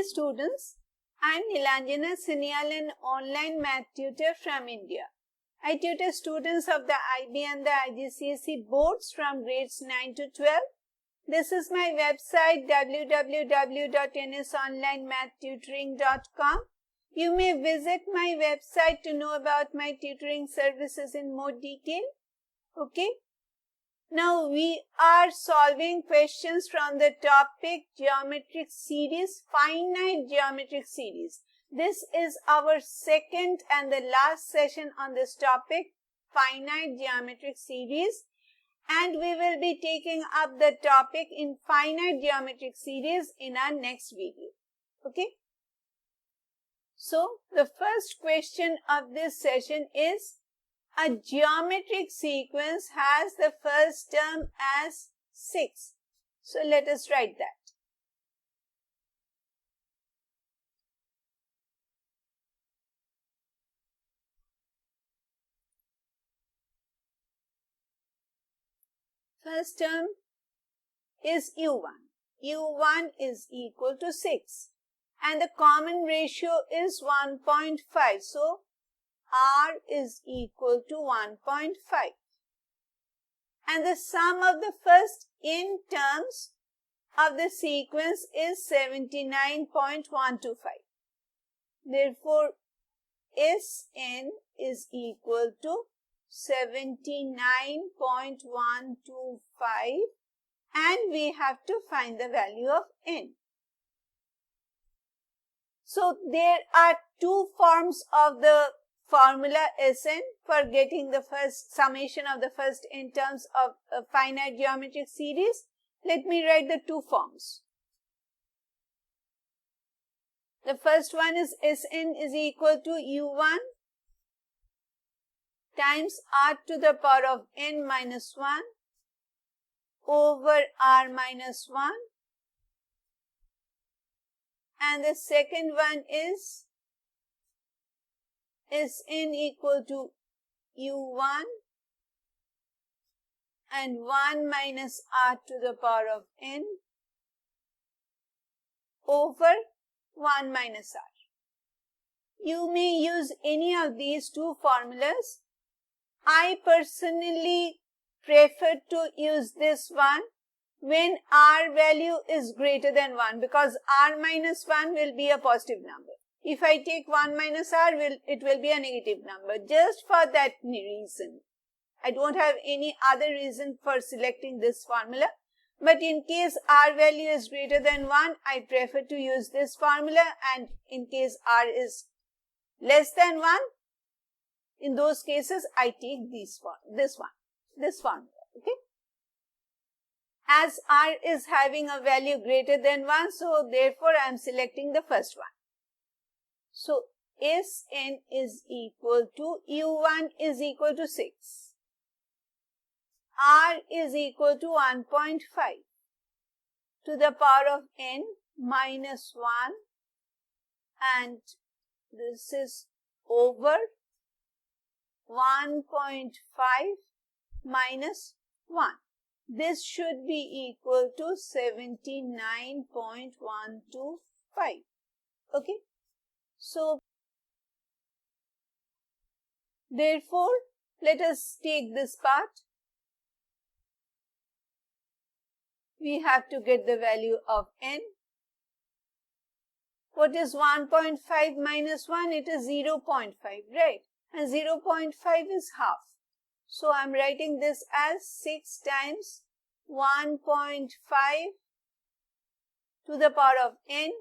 Dear students, I am Nilanjana Sinial, an online math tutor from India. I tutor students of the IB and the IGCSE boards from grades 9 to 12. This is my website www.nsonlinemathtutoring.com. You may visit my website to know about my tutoring services in more detail. Okay. Now we are solving questions from the topic Geometric Series, Finite Geometric Series. This is our second and the last session on this topic, Finite Geometric Series. And we will be taking up the topic in Finite Geometric Series in our next video. Okay. So the first question of this session is, a geometric sequence has the first term as 6. So let us write that. First term is U1. U1 is equal to 6. And the common ratio is 1.5. So R is equal to 1.5. And the sum of the first n terms of the sequence is 79.125. Therefore, Sn is equal to 79.125 and we have to find the value of n. So, there are two forms of the formula Sn for getting the first summation of the first n terms of a finite geometric series. Let me write the two forms. The first one is Sn is equal to U1 times R to the power of n minus 1 over R minus 1. And the second one is Sn equal to U1 and 1 minus R to the power of n over 1 minus R. You may use any of these two formulas. I personally prefer to use this one when R value is greater than 1 because R minus 1 will be a positive number. If I take 1 minus R, it will be a negative number. Just for that reason. I don't have any other reason for selecting this formula. But in case R value is greater than 1, I prefer to use this formula. And in case R is less than 1, in those cases, I take this formula. Okay. As R is having a value greater than 1, so therefore I am selecting the first one. So, Sn is equal to U1 is equal to 6. R is equal to 1.5 to the power of n minus 1 and this is over 1.5 minus 1. This should be equal to 79.125. Okay. So, therefore, let us take this part. We have to get the value of n. What is 1.5 minus 1? It is 0.5, right? And 0.5 is half. So, I am writing this as 6 times 1.5 to the power of n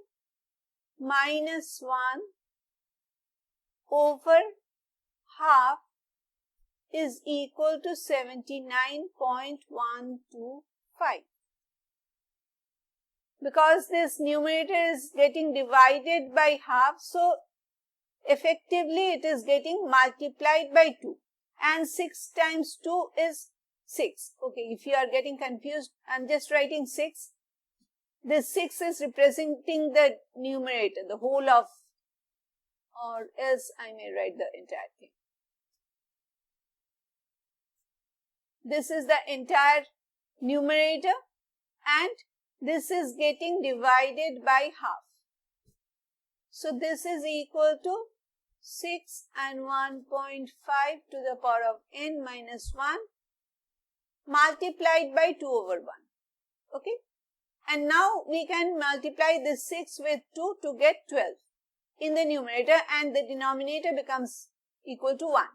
minus 1 over half is equal to 79.125. Because this numerator is getting divided by half, so effectively it is getting multiplied by 2. And 6 times 2 is 6. Okay, if you are getting confused, I am just writing 6. This 6 is representing the numerator, the whole of, or else I may write the entire thing. This is the entire numerator and this is getting divided by half. So this is equal to 6 and 1.5 to the power of n minus 1 multiplied by 2 over 1. Okay. And now we can multiply this 6 with 2 to get 12 in the numerator, and the denominator becomes equal to 1.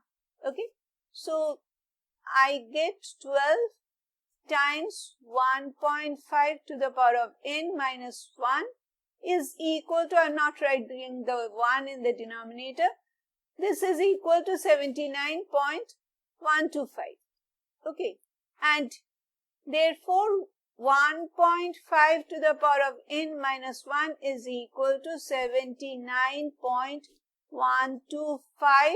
Okay. So I get 12 times 1.5 to the power of n minus 1 is equal to, I am not writing the 1 in the denominator, this is equal to 79.125. Okay. And therefore 1.5 to the power of n minus 1 is equal to 79.125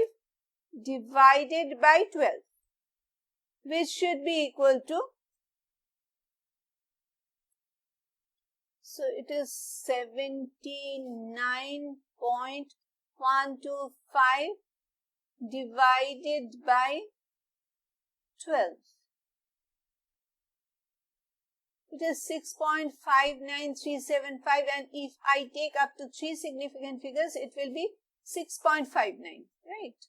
divided by 12, which should be equal to, so it is 79.125 divided by 12. It is 6.59375, and if I take up to 3 significant figures, it will be 6.59, right?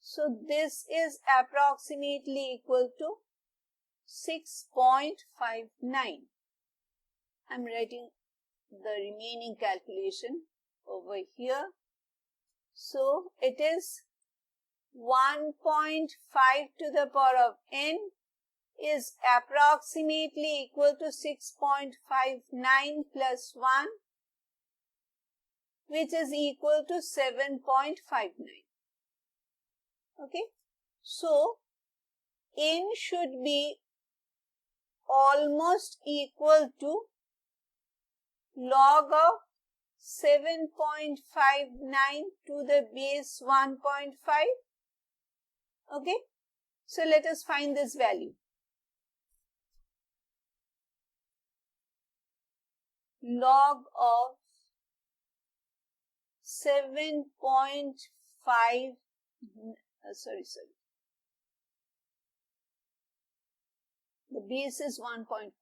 So this is approximately equal to 6.59. I'm writing the remaining calculation over here. So it is 1.5 to the power of n is approximately equal to 6.59 plus 1, which is equal to 7.59. Okay. So n should be almost equal to log of 7.59 to the base 1.5. Okay. So let us find this value. Log of 7.5, the base is 1.5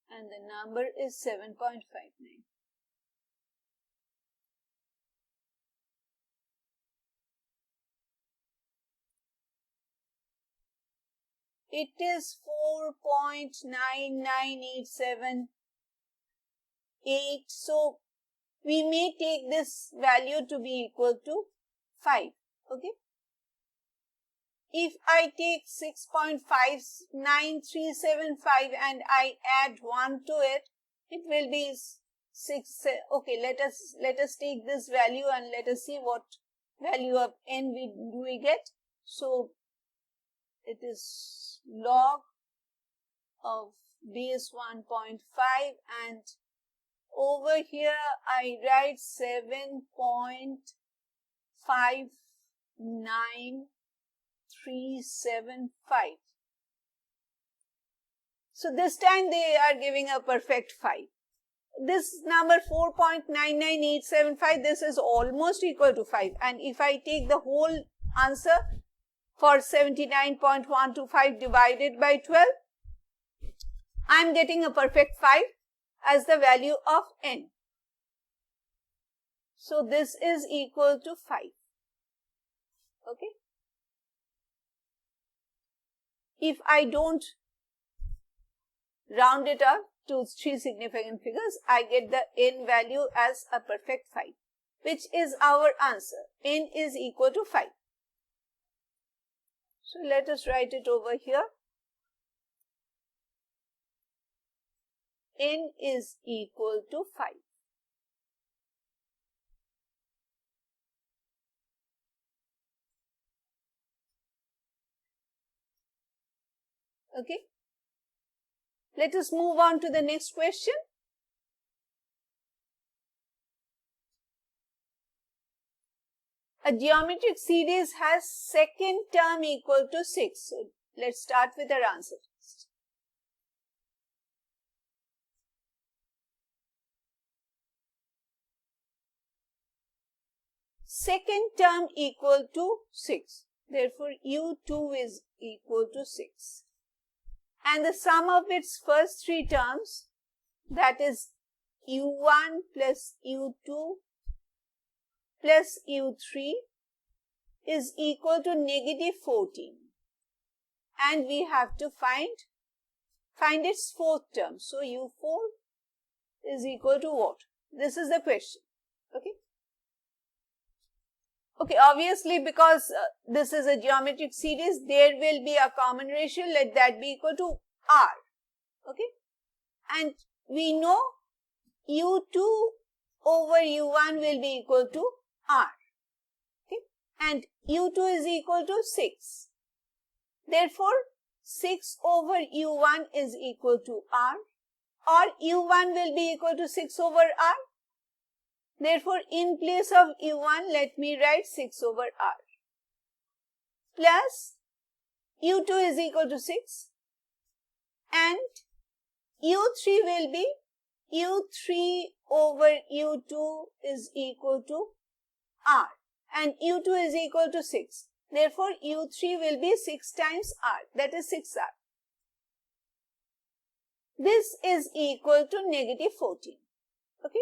and the number is 7.59. It is 4.99878. So we may take this value to be equal to 5. Okay. If I take 6.59375 and I add 1 to it, it will be 6. Okay, let us take this value and let us see what value of n we get. So it is log of base 1.5, and over here I write 7.59375. So this time they are giving a perfect 5. This number 4.99875, this is almost equal to 5. And if I take the whole answer for 79.125 divided by 12, I am getting a perfect 5 as the value of n. So this is equal to 5. Okay. If I don't round it up to 3 significant figures, I get the n value as a perfect 5, which is our answer. N is equal to 5. So let us write it over here. N is equal to 5. Okay. Let us move on to the next question. A geometric series has second term equal to 6. So let's start with our answer first. Second term equal to 6. Therefore, U2 is equal to 6. And the sum of its first 3 terms, that is u1 plus u2 plus u3 is equal to negative 14. And we have to find its fourth term. So u4 is equal to what? This is the question. Okay. Okay, obviously because this is a geometric series, there will be a common ratio. Let that be equal to r. Okay. And we know u2 over u1 will be equal to r. Okay. And u2 is equal to 6. Therefore, 6 over u1 is equal to r, or u1 will be equal to 6 over r. Therefore, in place of u1, let me write 6 over r plus u2 is equal to 6 and u3 will be u3 over u2 is equal to r and u2 is equal to 6. Therefore, u3 will be 6 times r, that is 6r. This is equal to negative 14. Okay.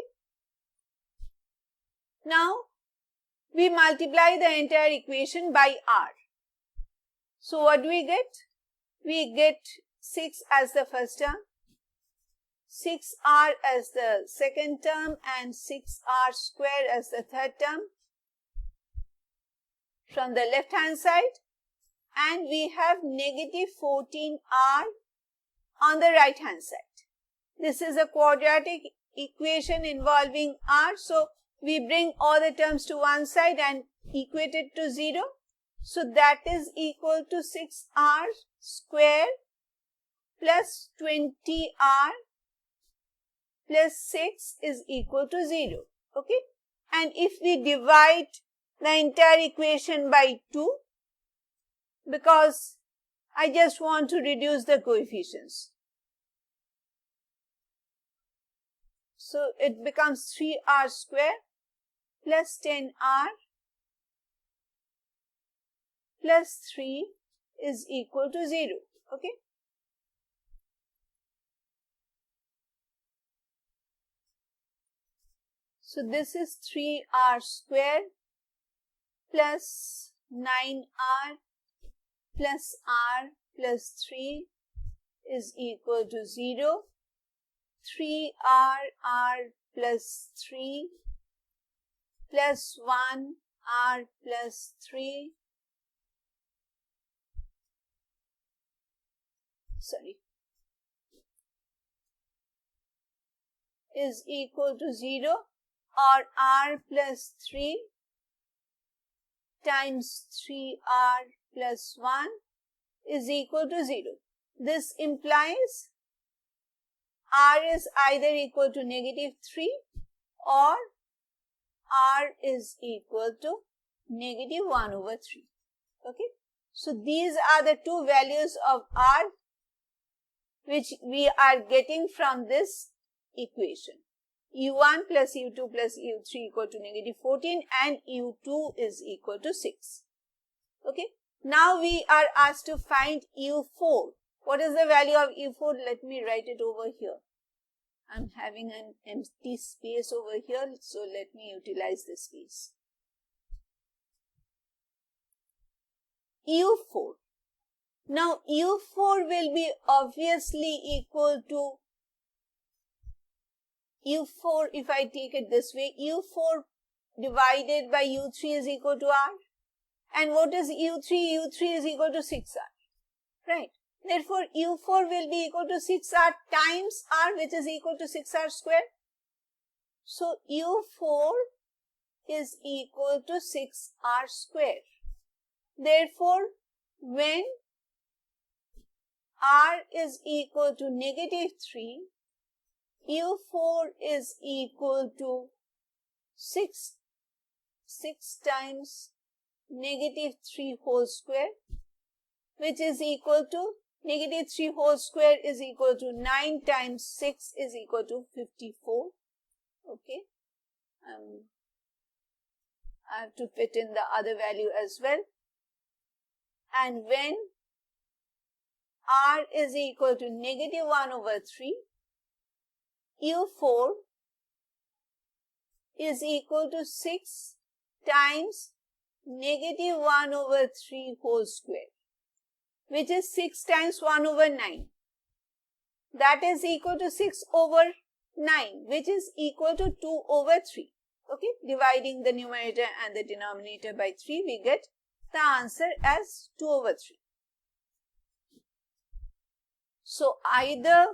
Now, we multiply the entire equation by r. So, what do we get? We get 6 as the first term, 6r as the second term and 6r square as the third term from the left hand side, and we have negative 14r on the right hand side. This is a quadratic equation involving r, so we bring all the terms to one side and equate it to 0. So that is equal to 6r square plus 20r plus 6 is equal to 0. Okay. And if we divide the entire equation by 2, because I just want to reduce the coefficients. So it becomes 3r square plus 10r plus 3 is equal to 0. Okay. So this is 3r square plus 9r plus r plus 3 is equal to 0. 3r plus 3 plus 1r plus 3 is equal to 0, or r plus 3 times 3r plus 1 is equal to 0. This implies r is either equal to negative 3 or r is equal to negative 1 over 3. Okay. So these are the two values of r which we are getting from this equation. u1 plus u2 plus u3 equal to negative 14 and u2 is equal to 6. Okay. Now we are asked to find u4. What is the value of u4? Let me write it over here. I'm having an empty space over here, so let me utilize this space. u4. Now u4 will be obviously equal to u4, if I take it this way, u4 divided by u3 is equal to r. And what is u3? u3 is equal to 6r. Right. Therefore, u4 will be equal to 6r times r, which is equal to 6r square. So, u4 is equal to 6r square. Therefore, when r is equal to negative 3, u4 is equal to 6 times negative 3 whole square, which is equal to negative 3 whole square is equal to 9 times 6 is equal to 54. Okay. I have to fit in the other value as well. And when r is equal to negative 1 over 3, u4 is equal to 6 times negative 1 over 3 whole square, which is 6 times 1 over 9. That is equal to 6 over 9, which is equal to 2 over 3. Okay, dividing the numerator and the denominator by 3, we get the answer as 2 over 3. So either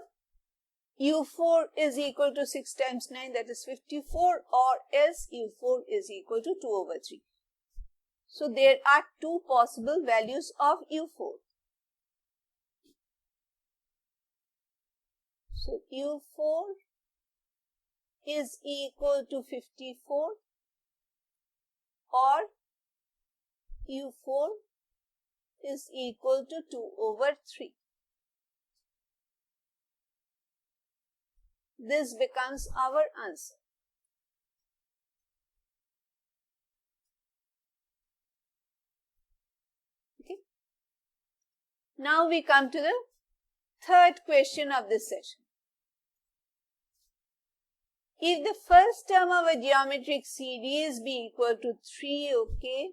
U4 is equal to 6 times 9, that is 54, or else U4 is equal to 2 over 3. So there are two possible values of U4. So U4 is equal to 54 or U4 is equal to 2 over 3. This becomes our answer. Okay. Now we come to the third question of this session. If the first term of a geometric series be equal to 3, okay,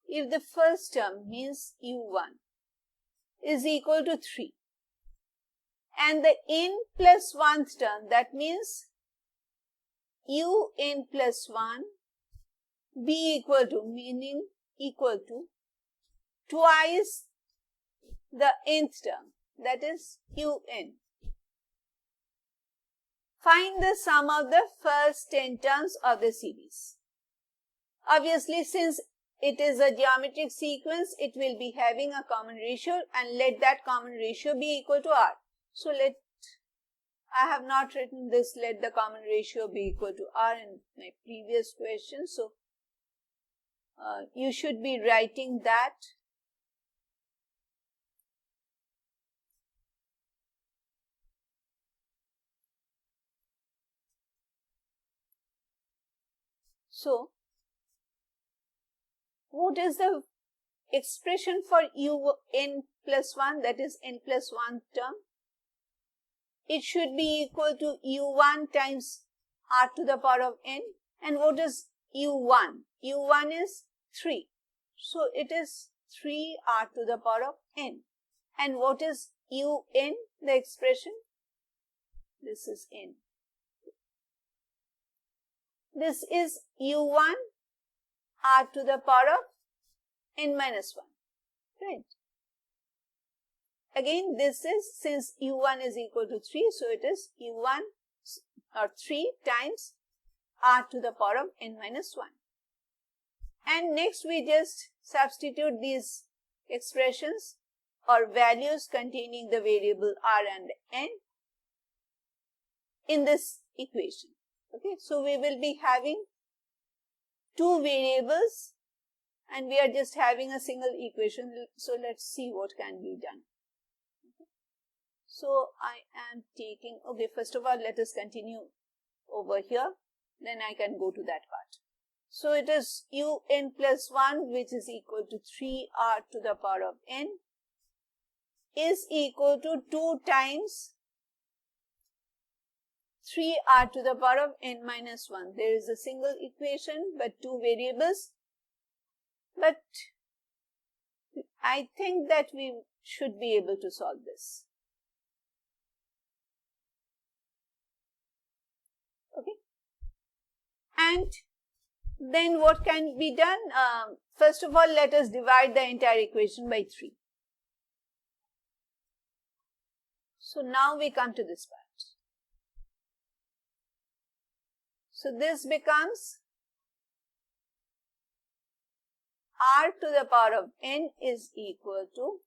if the first term means U1 is equal to 3 and the n plus 1th term, that means Un plus 1 be equal to, meaning equal to twice the nth term, that is Un. Find the sum of the first 10 terms of the series. Obviously, since it is a geometric sequence, it will be having a common ratio, and let that common ratio be equal to R. So I have not written this, let the common ratio be equal to R in my previous question. So you should be writing that. So what is the expression for Un plus 1, that is n plus 1 term? It should be equal to U1 times R to the power of n. And what is U1? U1 is 3. So it is 3 R to the power of n. And what is Un, the expression? This is n. This is U1 R to the power of n minus 1, right? Again, this is, since U1 is equal to 3, so it is U1 or 3 times R to the power of n minus 1. And next we just substitute these expressions or values containing the variable R and n in this equation. Okay, so we will be having two variables and we are just having a single equation. So let's see what can be done. Okay. So I am taking, okay, first of all, let us continue over here. Then I can go to that part. So it is Un plus 1, which is equal to 3R to the power of n, is equal to 2 times 3R to the power of n minus 1. There is a single equation but two variables. But I think that we should be able to solve this. Okay. And then what can be done? First of all, let us divide the entire equation by 3. So now we come to this part. So this becomes R to the power of n is equal to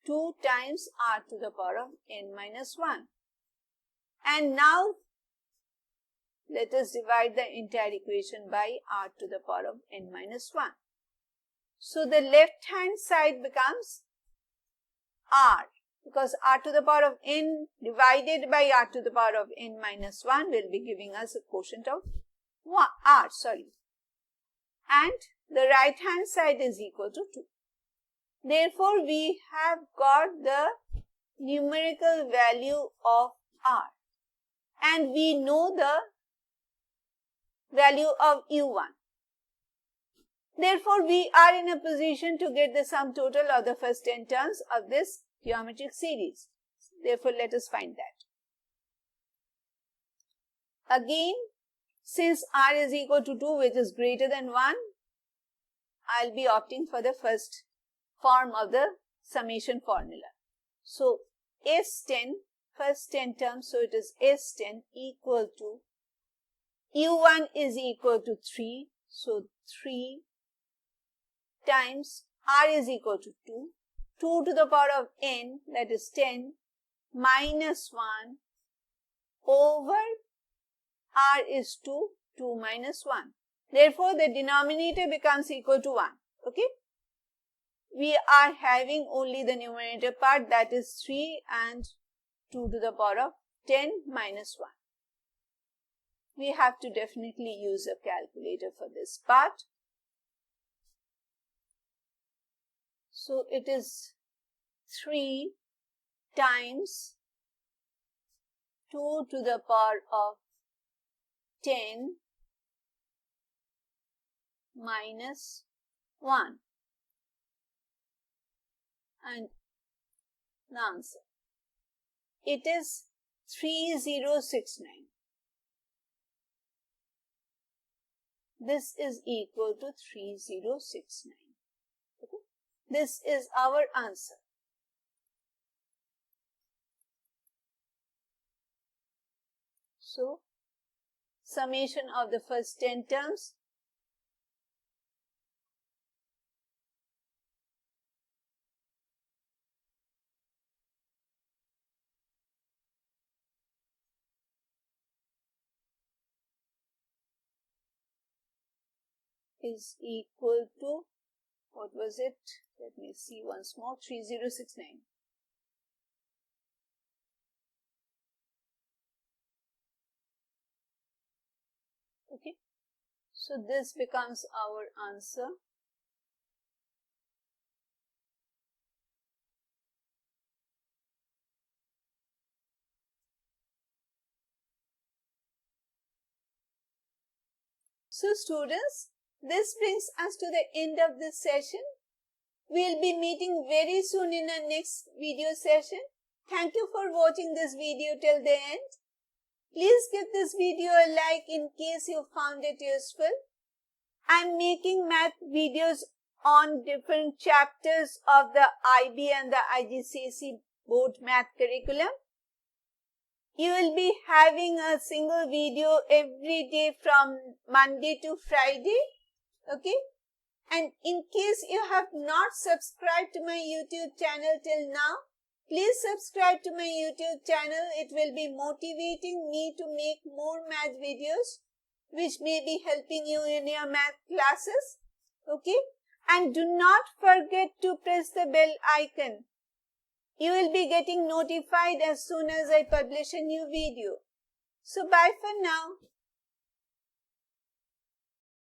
2 times R to the power of n minus 1. And now let us divide the entire equation by R to the power of n minus 1. So the left hand side becomes R, because R to the power of n divided by R to the power of n minus 1 will be giving us a quotient of R. And the right hand side is equal to 2. Therefore, we have got the numerical value of r, and we know the value of u1. Therefore, we are in a position to get the sum total of the first 10 terms of this geometric series. Therefore, let us find that. Again, since r is equal to 2, which is greater than 1, I'll be opting for the first form of the summation formula. So, S10, first 10 terms, so it is S10 equal to, U1 is equal to 3, so 3 times r is equal to 2, 2 to the power of n, that is 10, minus 1 over r is 2, 2 minus 1. Therefore, the denominator becomes equal to 1. Okay? We are having only the numerator part, that is 3 and 2 to the power of 10 minus 1. We have to definitely use a calculator for this part. So, it is 3 times 2 to the power of 10 minus 1, and the answer, it is 3069. This is equal to 3069. Okay? This is our answer. So, summation of the first 10 terms is equal to, what was it? Let me see once more, 3069. Okay, so this becomes our answer. So students, this brings us to the end of this session. We'll be meeting very soon in our next video session. Thank you for watching this video till the end. Please give this video a like in case you found it useful. I'm making math videos on different chapters of the IB and the IGCSE board math curriculum. You will be having a single video every day from Monday to Friday. Okay? And in case you have not subscribed to my YouTube channel till now, please subscribe to my YouTube channel. It will be motivating me to make more math videos which may be helping you in your math classes. Okay? And do not forget to press the bell icon. You will be getting notified as soon as I publish a new video. So bye for now.